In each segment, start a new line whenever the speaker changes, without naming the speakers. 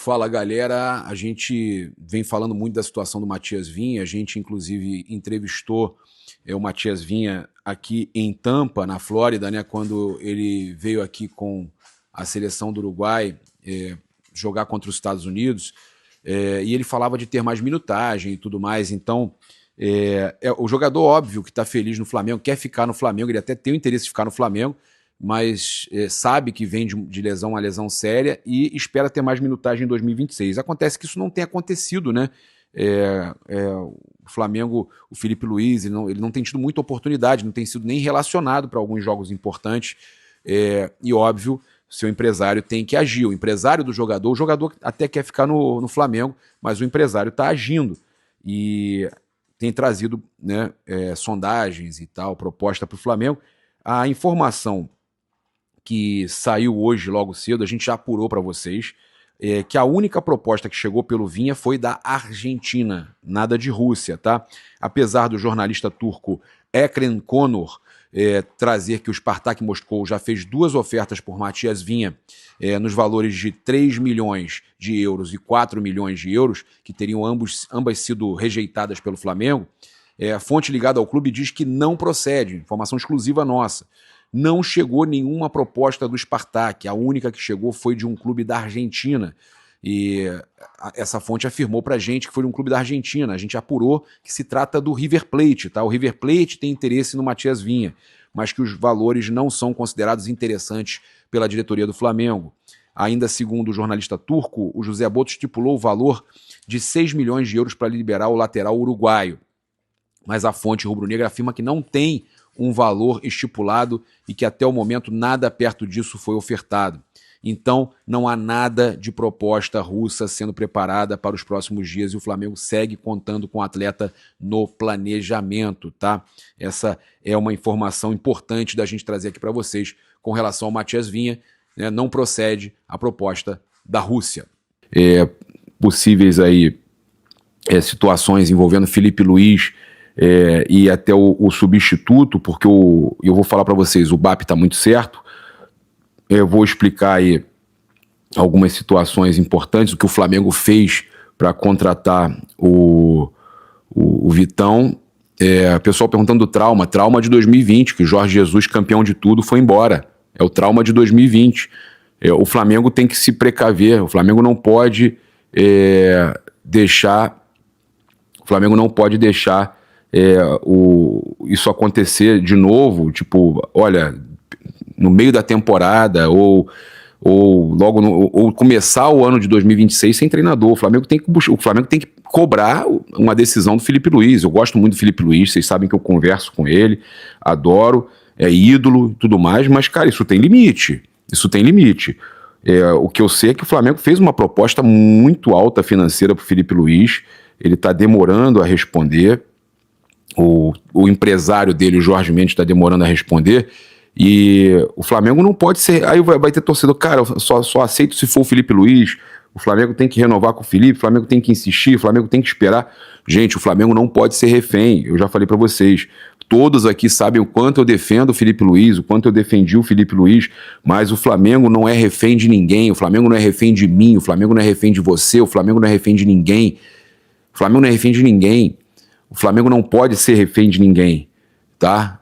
Fala galera, a gente vem falando muito da situação do Matias Vinha, a gente inclusive entrevistou o Matias Vinha aqui em Tampa, na Flórida, né, quando ele veio aqui com a seleção do Uruguai jogar contra os Estados Unidos, e ele falava de ter mais minutagem e tudo mais, então o jogador óbvio que está feliz no Flamengo, quer ficar no Flamengo, ele até tem o interesse de ficar no Flamengo, mas sabe que vem de lesão a lesão séria e espera ter mais minutagem em 2026. Acontece que isso não tem acontecido, né? O Flamengo, o Felipe Luiz, ele não tem tido muita oportunidade, não tem sido nem relacionado para alguns jogos importantes, e óbvio, seu empresário tem que agir. O empresário do jogador, o jogador até quer ficar no Flamengo, mas o empresário está agindo e tem trazido, né, sondagens e tal, proposta para o Flamengo. A informação que saiu hoje logo cedo, a gente já apurou para vocês, que a única proposta que chegou pelo Vinha foi da Argentina, nada de Rússia, tá? Apesar do jornalista turco Ekrem Konur trazer que o Spartak Moscou já fez 2 ofertas por Matias Vinha nos valores de 3 milhões de euros e 4 milhões de euros, que teriam ambas sido rejeitadas pelo Flamengo, a fonte ligada ao clube diz que não procede, informação exclusiva nossa. Não chegou nenhuma proposta do Spartak, a única que chegou foi de um clube da Argentina, e essa fonte afirmou pra gente que foi de um clube da Argentina. A gente apurou que se trata do River Plate, tá? O River Plate tem interesse no Matias Vinha, mas que os valores não são considerados interessantes pela diretoria do Flamengo. Ainda segundo o jornalista turco, o José Boto estipulou o valor de 6 milhões de euros para liberar o lateral uruguaio, mas a fonte rubro-negra afirma que não tem um valor estipulado e que até o momento nada perto disso foi ofertado. Então não há nada de proposta russa sendo preparada para os próximos dias e o Flamengo segue contando com o atleta no planejamento, tá? Essa é uma informação importante da gente trazer aqui para vocês com relação ao Matias Vinha, né? Não procede a proposta da Rússia. Possíveis aí situações envolvendo Felipe Luiz e até o substituto, porque eu vou falar para vocês, o BAP está muito certo. Eu vou explicar aí algumas situações importantes, o que o Flamengo fez para contratar o Vitão. Pessoal perguntando do trauma de 2020, que o Jorge Jesus, campeão de tudo, foi embora. É o trauma de 2020. O Flamengo tem que se precaver, o Flamengo não pode deixar isso acontecer de novo, tipo, olha, no meio da temporada ou começar o ano de 2026 sem treinador. O Flamengo tem que cobrar uma decisão do Felipe Luiz. Eu gosto muito do Felipe Luiz, vocês sabem que eu converso com ele, adoro, é ídolo e tudo mais, mas, cara, isso tem limite. O que eu sei é que o Flamengo fez uma proposta muito alta financeira para o Felipe Luiz, ele está demorando a responder, o empresário dele, o Jorge Mendes, está demorando a responder, e o Flamengo não pode ser... Aí vai ter torcedor, cara, eu só aceito se for o Felipe Luiz, o Flamengo tem que renovar com o Felipe, o Flamengo tem que insistir, o Flamengo tem que esperar. Gente, o Flamengo não pode ser refém, eu já falei para vocês, todos aqui sabem o quanto eu defendo o Felipe Luiz, o quanto eu defendi o Felipe Luiz, mas o Flamengo não é refém de ninguém, o Flamengo não é refém de mim, o Flamengo não é refém de você, o Flamengo não é refém de ninguém. O Flamengo não é refém de ninguém. O Flamengo não pode ser refém de ninguém, tá?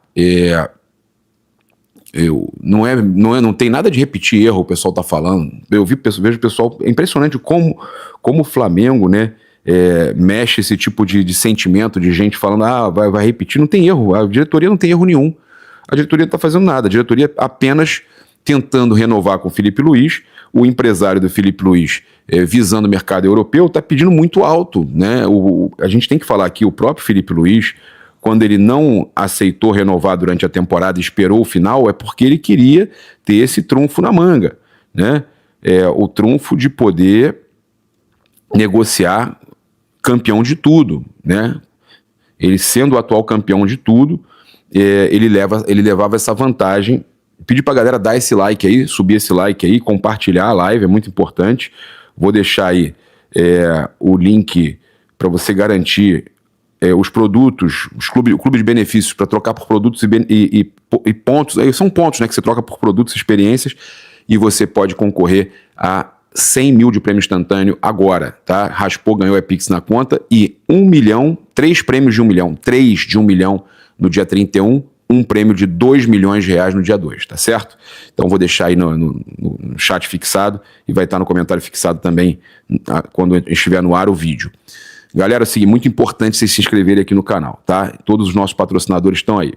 Não tem nada de repetir erro, o pessoal tá falando. Vejo o pessoal... É impressionante como o Flamengo, né, mexe esse tipo de sentimento de gente falando, vai repetir. Não tem erro, a diretoria não tem erro nenhum. A diretoria não tá fazendo nada. A diretoria apenas tentando renovar com o Felipe Luiz. O empresário do Felipe Luiz, visando o mercado europeu, está pedindo muito alto, né? A gente tem que falar aqui, o próprio Felipe Luiz, quando ele não aceitou renovar durante a temporada e esperou o final, é porque ele queria ter esse trunfo na manga, né? O trunfo de poder negociar campeão de tudo, né? Ele sendo o atual campeão de tudo, ele levava essa vantagem. Pedir pra galera dar esse like aí, subir esse like aí, compartilhar a live, é muito importante. Vou deixar aí o link para você garantir os produtos, o clube de benefícios para trocar por produtos e pontos. Aí são pontos, né, que você troca por produtos e experiências e você pode concorrer a 100 mil de prêmio instantâneo agora, tá? Raspou, ganhou, é Pix na conta. E 1 milhão, 3 prêmios de 1 milhão, 3 de 1 milhão no dia 31, um prêmio de 2 milhões de reais no dia 2, tá certo? Então vou deixar aí no chat fixado e vai estar no comentário fixado também quando estiver no ar o vídeo. Galera, é o seguinte, muito importante vocês se inscreverem aqui no canal, tá? Todos os nossos patrocinadores estão aí.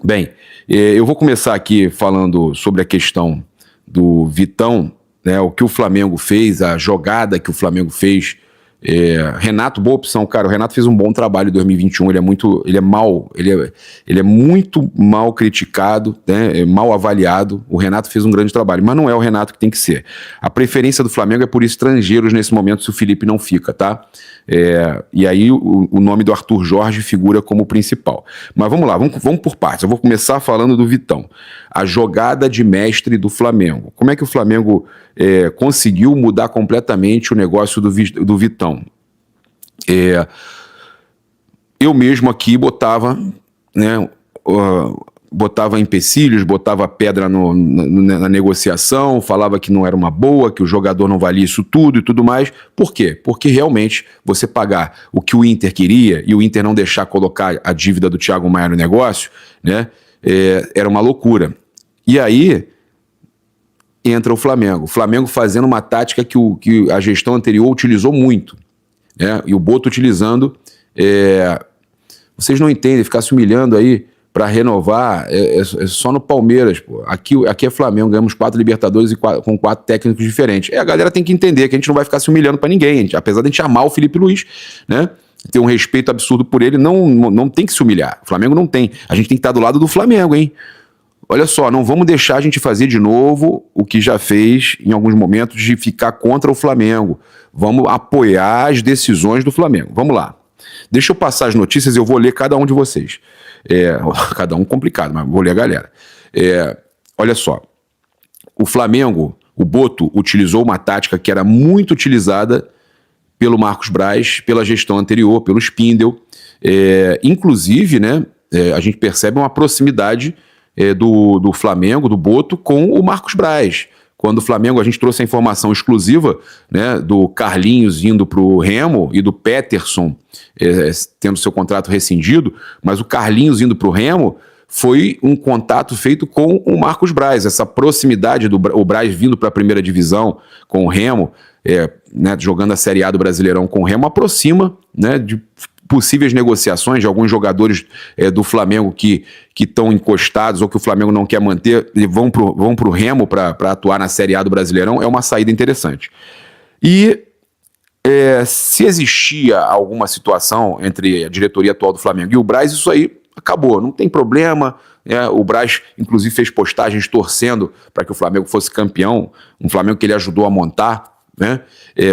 Bem, eu vou começar aqui falando sobre a questão do Vitão, né, o que o Flamengo fez, a jogada que o Flamengo fez. Renato, boa opção, cara. O Renato fez um bom trabalho em 2021. Ele é muito mal criticado, né, mal avaliado. O Renato fez um grande trabalho, mas não é o Renato que tem que ser. A preferência do Flamengo é por estrangeiros nesse momento, se o Felipe não fica, tá? E aí o nome do Arthur Jorge figura como principal. Mas vamos lá, vamos por partes. Eu vou começar falando do Vitão. A jogada de mestre do Flamengo. Como é que o Flamengo conseguiu mudar completamente o negócio do Vitão? Eu mesmo aqui botava, né, botava empecilhos, botava pedra na negociação, falava que não era uma boa, que o jogador não valia isso tudo e tudo mais. Por quê? Porque realmente você pagar o que o Inter queria e o Inter não deixar colocar a dívida do Thiago Maia no negócio, né, era uma loucura. E aí entra o Flamengo fazendo uma tática que a gestão anterior utilizou muito, né, e o Boto utilizando. Vocês não entendem, ficar se humilhando aí para renovar é só no Palmeiras, pô. Aqui é Flamengo, ganhamos 4 Libertadores com 4 técnicos diferentes. A galera tem que entender que a gente não vai ficar se humilhando para ninguém, apesar de a gente amar o Felipe Luiz, né, ter um respeito absurdo por ele, não tem que se humilhar. O Flamengo não tem. A gente tem que estar do lado do Flamengo, hein? Olha só, não vamos deixar a gente fazer de novo o que já fez em alguns momentos de ficar contra o Flamengo. Vamos apoiar as decisões do Flamengo. Vamos lá. Deixa eu passar as notícias e eu vou ler cada um de vocês. Cada um complicado, mas vou ler a galera. Olha só. O Flamengo, o Boto, utilizou uma tática que era muito utilizada pelo Marcos Braz, pela gestão anterior, pelo Spindel. Inclusive, né, a gente percebe uma proximidade do Flamengo, do Boto, com o Marcos Braz. Quando o Flamengo, a gente trouxe a informação exclusiva, né, do Carlinhos indo para o Remo e do Peterson tendo seu contrato rescindido, mas o Carlinhos indo para o Remo foi um contato feito com o Marcos Braz. Essa proximidade o Braz vindo para a primeira divisão com o Remo, né, jogando a Série A do Brasileirão com o Remo, aproxima, né, de possíveis negociações de alguns jogadores do Flamengo que estão encostados ou que o Flamengo não quer manter e vão pro Remo para atuar na Série A do Brasileirão. É uma saída interessante. E se existia alguma situação entre a diretoria atual do Flamengo e o Braz, isso aí acabou, não tem problema. O Braz, inclusive, fez postagens torcendo para que o Flamengo fosse campeão, um Flamengo que ele ajudou a montar, né,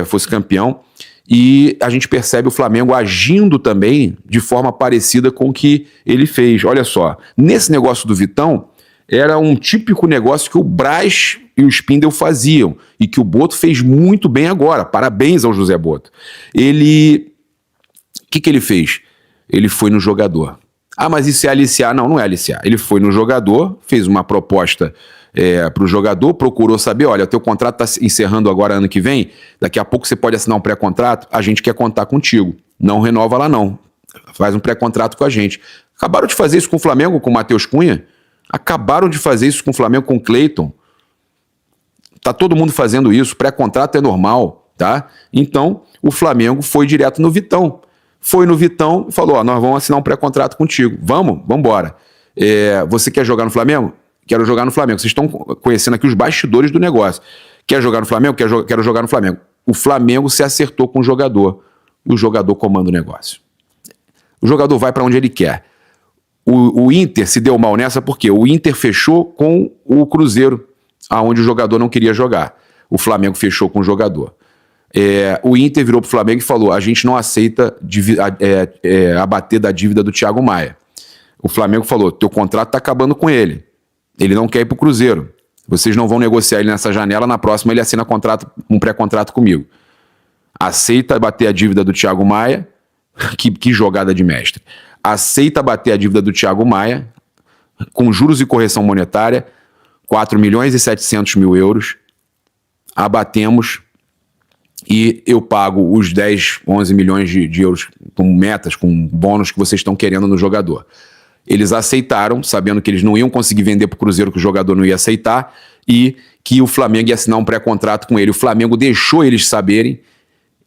fosse campeão. E a gente percebe o Flamengo agindo também de forma parecida com o que ele fez. Olha só, nesse negócio do Vitão, era um típico negócio que o Braz e o Spindel faziam e que o Boto fez muito bem agora. Parabéns ao José Boto. O que ele fez? Ele foi no jogador. Ah, mas isso é aliciar? Não, não é aliciar. Ele foi no jogador, fez uma proposta para o jogador, procurou saber, olha, o teu contrato está encerrando agora ano que vem, daqui a pouco você pode assinar um pré-contrato, a gente quer contar contigo. Não renova lá não, faz um pré-contrato com a gente. Acabaram de fazer isso com o Flamengo, com o Matheus Cunha, acabaram de fazer isso com o Flamengo, com o Cleiton. Tá todo mundo fazendo isso, pré-contrato é normal, tá? Então, o Flamengo foi direto no Vitão. Foi no Vitão e falou, nós vamos assinar um pré-contrato contigo. Vamos embora. Você quer jogar no Flamengo? Quero jogar no Flamengo. Vocês estão conhecendo aqui os bastidores do negócio. Quer jogar no Flamengo? Quero jogar no Flamengo. O Flamengo se acertou com o jogador. O jogador comanda o negócio. O jogador vai para onde ele quer. O Inter se deu mal nessa porque o Inter fechou com o Cruzeiro, aonde o jogador não queria jogar. O Flamengo fechou com o jogador. O Inter virou para o Flamengo e falou, a gente não aceita abater da dívida do Thiago Maia. O Flamengo falou, teu contrato está acabando com ele. Ele não quer ir para o Cruzeiro. Vocês não vão negociar ele nessa janela, na próxima ele assina um pré-contrato comigo. Aceita bater a dívida do Thiago Maia. Que jogada de mestre. Aceita bater a dívida do Thiago Maia, com juros e correção monetária, 4 milhões e 700 mil euros. abatemos e eu pago os 10, 11 milhões de euros com metas, com bônus que vocês estão querendo no jogador. Eles aceitaram, sabendo que eles não iam conseguir vender para o Cruzeiro, que o jogador não ia aceitar, e que o Flamengo ia assinar um pré-contrato com ele. O Flamengo deixou eles saberem,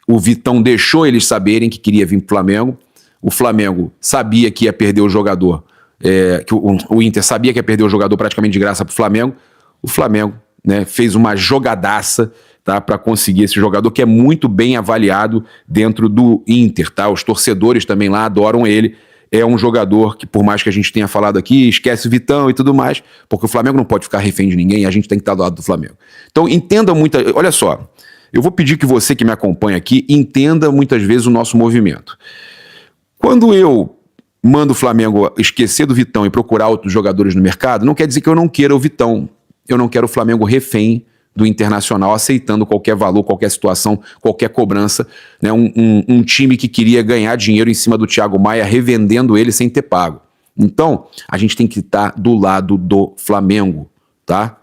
o Vitão deixou eles saberem que queria vir para o Flamengo. O Flamengo sabia que ia perder o jogador, que o Inter sabia que ia perder o jogador praticamente de graça para o Flamengo. O Flamengo, né, fez uma jogadaça, tá, para conseguir esse jogador, que é muito bem avaliado dentro do Inter. Tá? Os torcedores também lá adoram ele. É um jogador que, por mais que a gente tenha falado aqui, esquece o Vitão e tudo mais, porque o Flamengo não pode ficar refém de ninguém, a gente tem que estar do lado do Flamengo. Então entenda muito, olha só, eu vou pedir que você que me acompanha aqui entenda muitas vezes o nosso movimento. Quando eu mando o Flamengo esquecer do Vitão e procurar outros jogadores no mercado, não quer dizer que eu não queira o Vitão, eu não quero o Flamengo refém do Internacional, aceitando qualquer valor, qualquer situação, qualquer cobrança, né? Um time que queria ganhar dinheiro em cima do Thiago Maia, revendendo ele sem ter pago. Então, a gente tem que estar do lado do Flamengo, tá?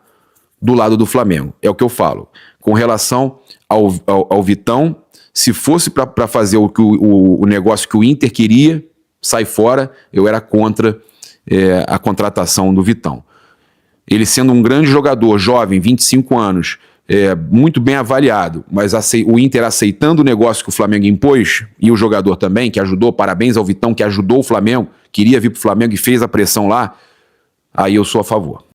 Do lado do Flamengo, é o que eu falo. Com relação ao Vitão, se fosse para fazer o negócio que o Inter queria, sai fora, eu era contra a contratação do Vitão. Ele sendo um grande jogador, jovem, 25 anos, muito bem avaliado, mas o Inter aceitando o negócio que o Flamengo impôs, e o jogador também, que ajudou, parabéns ao Vitão, que ajudou o Flamengo, queria vir para o Flamengo e fez a pressão lá, aí eu sou a favor.